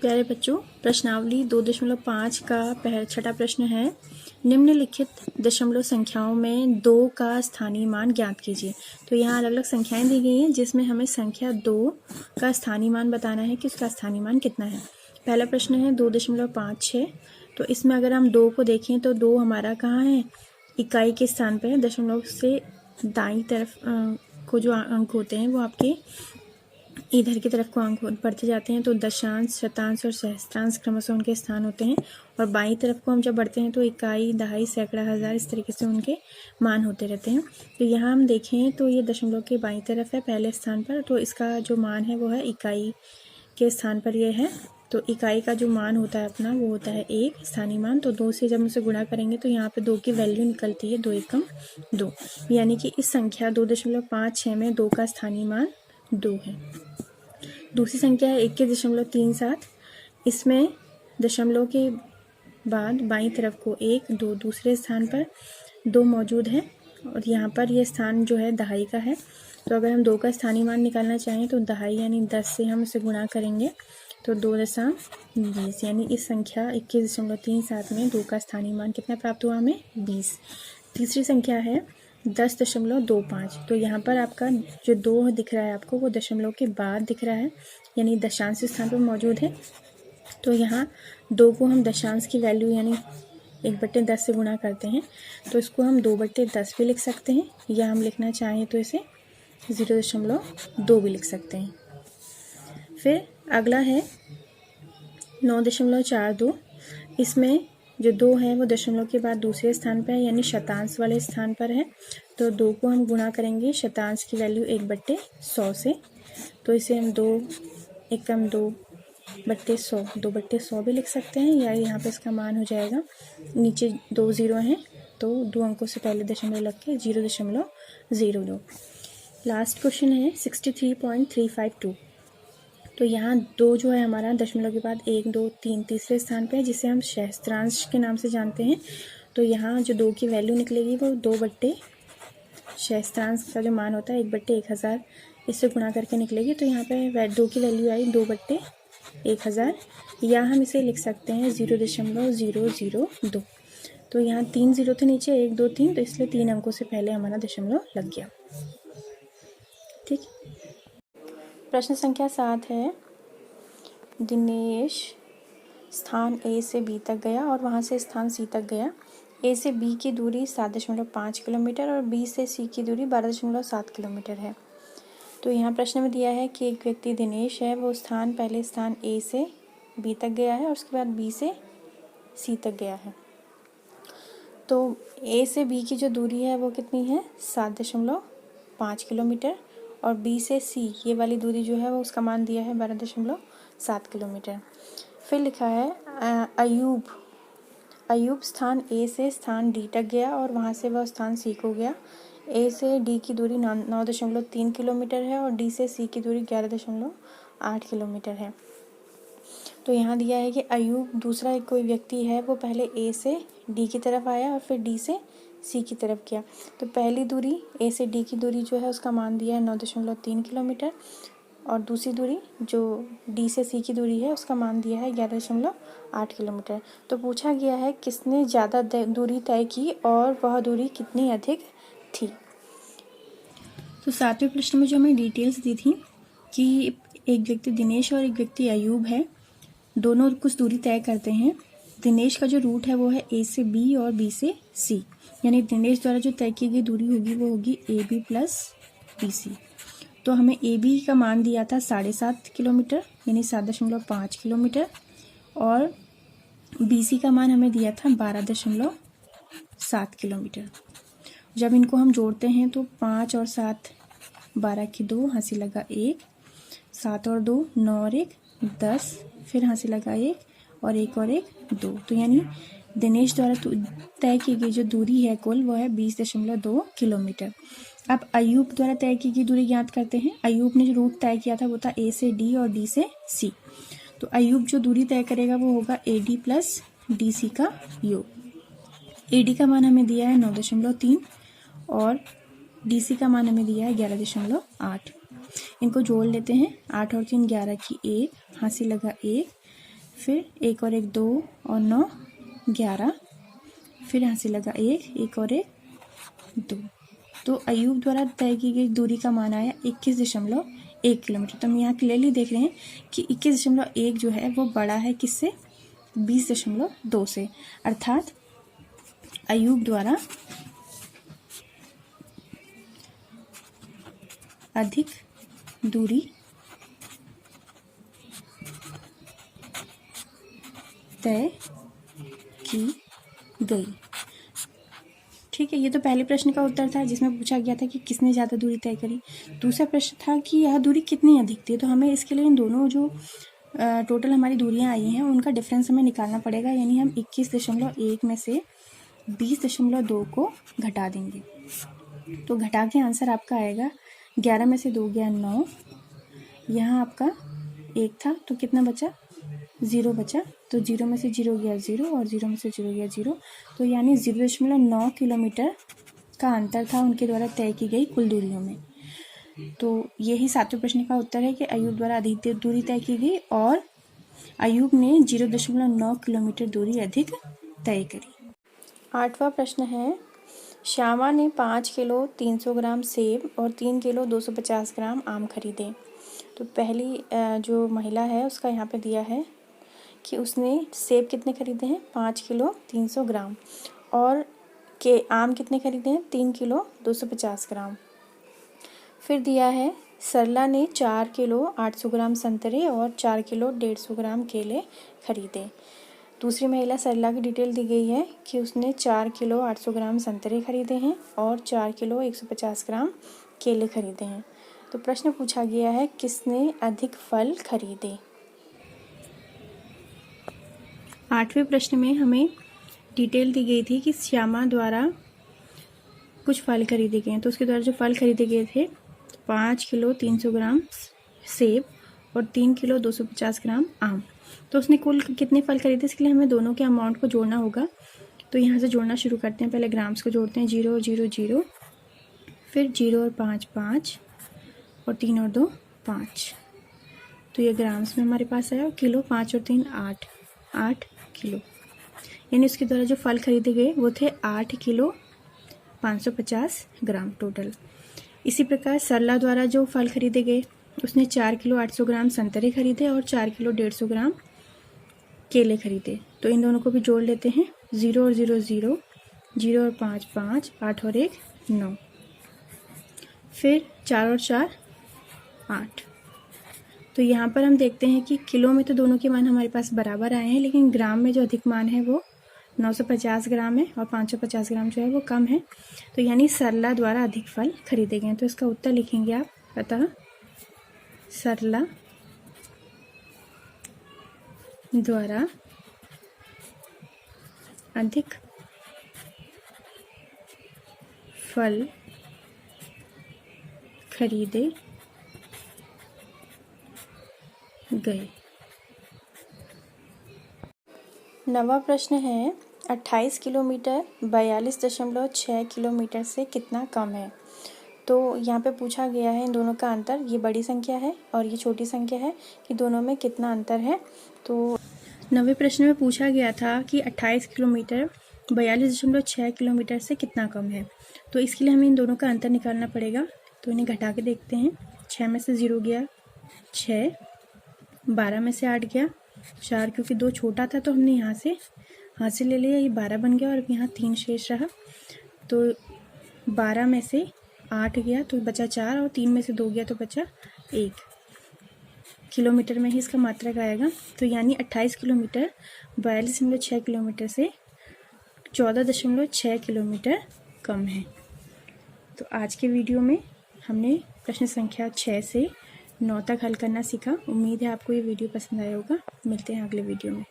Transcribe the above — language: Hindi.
प्यारे बच्चों, प्रश्नावली 2.5 का छठा प्रश्न है। निम्नलिखित दशमलव संख्याओं में 2 का स्थानीय मान ज्ञात कीजिए। तो यहाँ अलग अलग संख्याएं दी गई हैं जिसमें हमें संख्या 2 का स्थानीय मान बताना है कि उसका स्थानीय मान कितना है। पहला प्रश्न है 2.56। तो इसमें अगर हम 2 को देखें तो 2 हमारा कहाँ है, इकाई के स्थान पर है। दशमलव से दाईं तरफ को जो अंक होते हैं वो आपके इधर की तरफ को अंक बढ़ते जाते हैं, तो दशांश, शतांश और सहस्त्रांश क्रमशः उनके स्थान होते हैं। और बाईं तरफ को हम जब बढ़ते हैं तो इकाई, दहाई, सैकड़ा, हजार, इस तरीके से उनके मान होते रहते हैं। तो यहाँ हम देखें तो ये दशमलव के बाईं तरफ है पहले स्थान पर, तो इसका जो मान है वो है इकाई के स्थान पर ये है। तो इकाई का जो मान होता है अपना वो होता है 1 स्थानीय मान। तो 2 से जब उसे गुणा करेंगे तो यहाँ पे 2 की वैल्यू निकलती है 2 एकम 2, यानी कि इस संख्या 2.56 में 2 का स्थानीय मान 2 है। दूसरी संख्या है 21.37। इसमें दशमलव के बाद बाईं तरफ को 1, 2 दूसरे स्थान पर 2 मौजूद है और यहाँ पर यह स्थान जो है दहाई का है। तो अगर हम 2 का स्थानीय मान निकालना चाहें तो दहाई यानी 10 से हम इसे गुणा करेंगे तो 2.20, यानी इस संख्या 21.37 में 2 का स्थानीय मान कितना प्राप्त हुआ हमें 20। तीसरी संख्या है 10.25। तो यहाँ पर आपका जो 2 दिख रहा है आपको वो दशमलव के बाद दिख रहा है, यानी दशांश स्थान पर मौजूद है। तो यहाँ 2 को हम दशांश की वैल्यू यानी 1/10 से गुणा करते हैं, तो इसको हम 2/10 भी लिख सकते हैं, या हम लिखना चाहें तो इसे 0.2 भी लिख सकते हैं। फिर अगला है 9.42। इसमें जो 2 है वो दशमलव के बाद दूसरे स्थान पर है, यानी शतांश वाले स्थान पर है। तो 2 को हम गुणा करेंगे शतांश की वैल्यू 1/100 से, तो इसे हम 2 एकम 2/100, 2/100 भी लिख सकते हैं, या यहाँ पे इसका मान हो जाएगा, नीचे 2 0 हैं तो 2 अंकों से पहले दशमलव लग के 0.02। लास्ट क्वेश्चन है 63.352। तो यहाँ 2 जो है हमारा दशमलव के बाद 1, 2, 3 तीसरे स्थान पे है, जिसे हम सहस्त्रांश के नाम से जानते हैं। तो यहाँ जो 2 की वैल्यू निकलेगी वो 2 सहस्त्रांश का जो मान होता है 1/1000 इससे गुणा करके निकलेगी। तो यहाँ पे 2 की वैल्यू आई 2/1000, या हम इसे लिख सकते हैं 0.002। तो यहाँ 3 0 थे नीचे, 1, 2, 3, तो इसलिए 3 अंकों से पहले हमारा दशमलव लग गया। ठीक। प्रश्न संख्या 7 है। दिनेश स्थान A से B तक गया और वहाँ से स्थान C तक गया। A से B की दूरी 7.5 किलोमीटर और B से C की दूरी 12.7 किलोमीटर है। तो यहाँ प्रश्न में दिया है कि एक व्यक्ति दिनेश है, वो पहले स्थान A से B तक गया है और उसके बाद B से C तक गया है। तो A से B की जो दूरी है वो कितनी है 7.5 किलोमीटर, और B से C ये वाली दूरी जो है वो उसका मान दिया है 12.7 किलोमीटर। फिर लिखा है अयूब स्थान A से स्थान D तक गया और वहाँ से वह स्थान C को गया। A से D की दूरी 9.3 किलोमीटर है और D से C की दूरी 11.8 किलोमीटर है। तो यहाँ दिया है कि अयूब दूसरा एक कोई व्यक्ति है, वो पहले A से D की तरफ आया और फिर D से C की तरफ गया। तो पहली दूरी A से D की दूरी जो है उसका मान दिया है 9.3 किलोमीटर, और दूसरी दूरी जो D से C की दूरी है उसका मान दिया है 11.8 किलोमीटर। तो पूछा गया है किसने ज़्यादा दूरी तय की और वह दूरी कितनी अधिक थी। तो 7वें प्रश्न में जो हमें डिटेल्स दी थी कि एक व्यक्ति दिनेश और एक व्यक्ति अयूब है, दोनों कुछ दूरी तय करते हैं। दिनेश का जो रूट है वो है A से B और B से C, यानी दिनेश द्वारा जो तय की गई दूरी होगी वो होगी AB प्लस BC। तो हमें AB का मान दिया था 7.5 किलोमीटर यानी 7.5 किलोमीटर, और BC का मान हमें दिया था 12.7 किलोमीटर। जब इनको हम जोड़ते हैं तो 5 और 7 12 की 2, हंसी लगा 1, 7 और 2 9 और 1 10, फिर हंसी लगा 1 और 1 और 1 2। तो यानी दिनेश द्वारा तय की गई जो दूरी है कुल वो है 20.2 किलोमीटर। अब अयूब द्वारा तय की गई दूरी ज्ञात करते हैं। अयूब ने जो रूट तय किया था वो था A से D और D से C। तो अयूब जो दूरी तय करेगा वो होगा AD प्लस DC का योग। AD का मान हमें दिया है 9.3 और DC का मान हमें दिया है 11.8। इनको जोड़ लेते हैं, 8 और 3 11 की 1, हंसी लगा 1, फिर 1 और 1 2 और 9 11, फिर यहाँ से लगा 1 और 1 2। तो अयूब द्वारा तय की गई दूरी का मान आया 21.1 किलोमीटर। तो हम यहाँ क्लियरली देख रहे हैं कि 21.1 जो है वो बड़ा है किससे, 20.2 से, अर्थात अयूब द्वारा अधिक दूरी तय की गई। ठीक है, ये तो पहले प्रश्न का उत्तर था जिसमें पूछा गया था कि किसने ज़्यादा दूरी तय करी। दूसरा प्रश्न था कि यह दूरी कितनी अधिक थी। तो हमें इसके लिए इन दोनों जो टोटल हमारी दूरियां आई हैं उनका डिफरेंस हमें निकालना पड़ेगा, यानी हम 21.1 में से 20.2 को घटा देंगे। तो घटा के आंसर आपका आएगा 11 में से 2 गया 9, यहाँ आपका 1 था तो कितना बचा, 0 बचा। तो 0 में से 0 गया 0 और 0 में से 0 गया 0। तो यानी 0.9 किलोमीटर का अंतर था उनके द्वारा तय की गई कुल दूरियों में। तो यही 7वें प्रश्न का उत्तर है कि अयूब द्वारा अधिक दूरी तय की गई और अयूब ने 0.9 किलोमीटर दूरी अधिक तय करी। 8वां प्रश्न है, श्यामा ने 5 किलो 300 ग्राम सेब और 3 किलो 250 ग्राम आम खरीदे। तो पहली जो महिला है उसका यहाँ पे दिया है कि उसने सेब कितने खरीदे हैं, 5 किलो 300 ग्राम, और के आम कितने खरीदे हैं, 3 किलो 250 ग्राम। फिर दिया है सरला ने 4 किलो 800 ग्राम संतरे और 4 किलो 150 ग्राम केले खरीदे। दूसरी महिला सरला की डिटेल दी गई है कि उसने 4 किलो 800 ग्राम संतरे खरीदे हैं और 4 किलो 150 ग्राम केले खरीदे हैं। तो प्रश्न पूछा गया है किसने अधिक फल खरीदे। 8वें प्रश्न में हमें डिटेल दी गई थी कि श्यामा द्वारा कुछ फल खरीदे गए हैं। तो उसके द्वारा जो फल खरीदे गए थे 5 किलो 300 ग्राम सेब और 3 किलो 250 ग्राम आम। तो उसने कुल कितने फल खरीदे, इसके लिए हमें दोनों के अमाउंट को जोड़ना होगा। तो यहाँ से जोड़ना शुरू करते हैं। पहले ग्राम्स को जोड़ते हैं, 0 0 0, फिर 0 और 5 5 और 3 और 2 5। तो ये ग्राम्स में हमारे पास आया। किलो 5 और 3 8 किलो, यानी उसके द्वारा जो फल खरीदे गए वो थे 8 किलो 550 ग्राम टोटल। इसी प्रकार सरला द्वारा जो फल खरीदे गए उसने 4 किलो 800 ग्राम संतरे खरीदे और 4 किलो 150 ग्राम केले खरीदे। तो इन दोनों को भी जोड़ लेते हैं, 0 और 0 0, 0 और 5 5, 8 और 1 9, फिर 4 और 4 8। तो यहाँ पर हम देखते हैं कि किलो में तो दोनों के मान हमारे पास बराबर आए हैं, लेकिन ग्राम में जो अधिक मान है वो 950 ग्राम है और 550 ग्राम जो है वो कम है। तो यानी सरला द्वारा अधिक फल खरीदे गए हैं। तो इसका उत्तर लिखेंगे आप, अतः सरला द्वारा अधिक फल खरीदे गए। 9वां प्रश्न है, 28 किलोमीटर 42.6 किलोमीटर से कितना कम है। तो यहाँ पे पूछा गया है इन दोनों का अंतर, ये बड़ी संख्या है और ये छोटी संख्या है, कि दोनों में कितना अंतर है। तो 9वें प्रश्न में पूछा गया था कि 28 किलोमीटर 42.6 किलोमीटर से कितना कम है। तो इसके लिए हमें इन दोनों का अंतर निकालना पड़ेगा। तो इन्हें घटा के देखते हैं। 6 में से 0 गया 6, 12 में से 8 गया 4, क्योंकि 2 छोटा था तो हमने यहाँ से हाथ से ले लिया, ये 12 बन गया और यहाँ 3 शेष रहा। तो 12 में से 8 गया तो बचा 4 और 3 में से 2 गया तो बचा 1। किलोमीटर में ही इसका मात्रक आएगा। तो यानी 28 किलोमीटर 42.6 किलोमीटर से 14.6 किलोमीटर कम है। तो आज के वीडियो में हमने प्रश्न संख्या 6 से 9 तक हल करना सीखा। उम्मीद है आपको ये वीडियो पसंद आया होगा। मिलते हैं अगले वीडियो में।